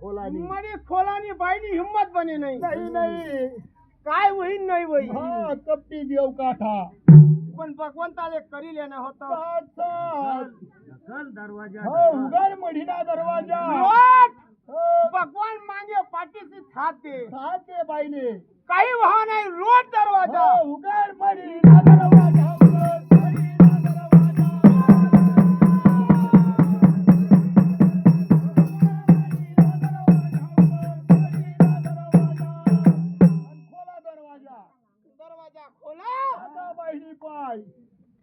खोलानी मडी खोलानी बाईनी हिम्मत बने नाही नाही नाही काय होईल नाही होईल हा कपटी देव काठा पण भगवंताले करी लेणं होतं दरवाजा हो उघड मढीना दरवाजा लोट! हो, भगवान मागे पाठीशी हात दे बाईने काही व्हा नाही लोट दरवाजा हो, उघड मढीना दरवाजा उघड मढीना दरवाजा दरवाजा खोला आता बाईनी पाय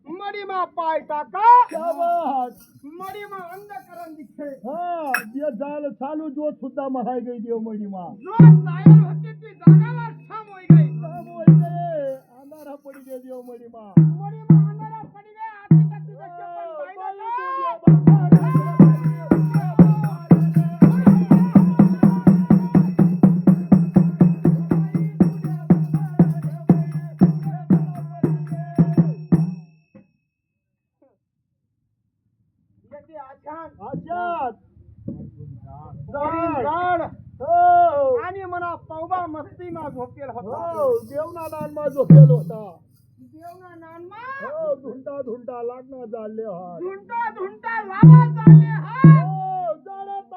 मडीमा पाय टाका शाबास मडीमा अंधकरण दिखे हा दिया झालं चालू जो सुद्धा महाय गई देव मडीमा जो जायल होती ती जागाला ठाम होई गई काम होई गए अंधारा पडी गए देव मडीमा मडीमा अंधारा पडी गई आती तकी जसे पण आजाद झाड हो आणि मना पौबा मस्ती मा झोपेल होता हो देवना नानमा झोपेल होता देवना नानमा हो धुंटा धुंटा लागना चालले हा झुंटा झुंटा लावा चालले हा हो जळत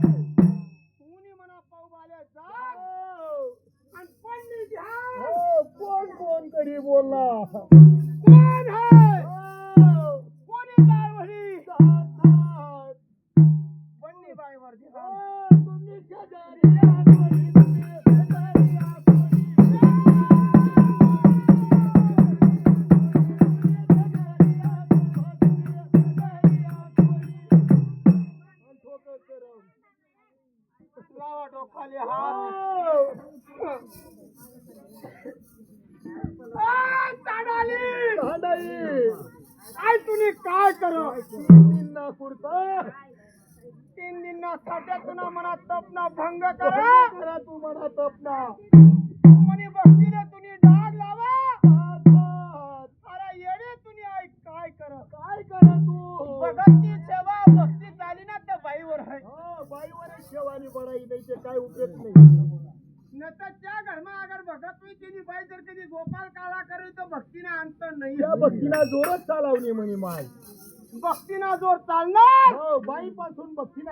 मुनी मना पौबाले जा आणि पडली घ्या हो कोण कोण करी बोलला कोण है हो कोणी जावडी साथ पडली बाईवर घ्या हो तुम्ही शेजारी आकोरी तुम्ही शेजारी आकोरी लावा डोकाले हात चाडाली काय तुम्ही काय करो निंदा कुर्ता तीन दिन ना साठ्यातून मना तपना भंग करा करा तू म्हणा तपना मनी भक्तीने तुम्ही डाग लावा अरे येडे तुम्ही आई काय करा काय करा तू भगतची सेवा भक्ती झाली ना त्या बाईवर आहे हो बाईवर शेवानी बडाई नाही ते काय उपयोग नाही न तर त्या घरमा अगर भगत नाही तिने बाई जर कधी गोपाल काळा करेल तर भक्तीना अंतर नाही त्या भक्तीला जोरच चालवली म्हणे माय भक्तीना जोर चालणार हो बाई पासून भक्तीला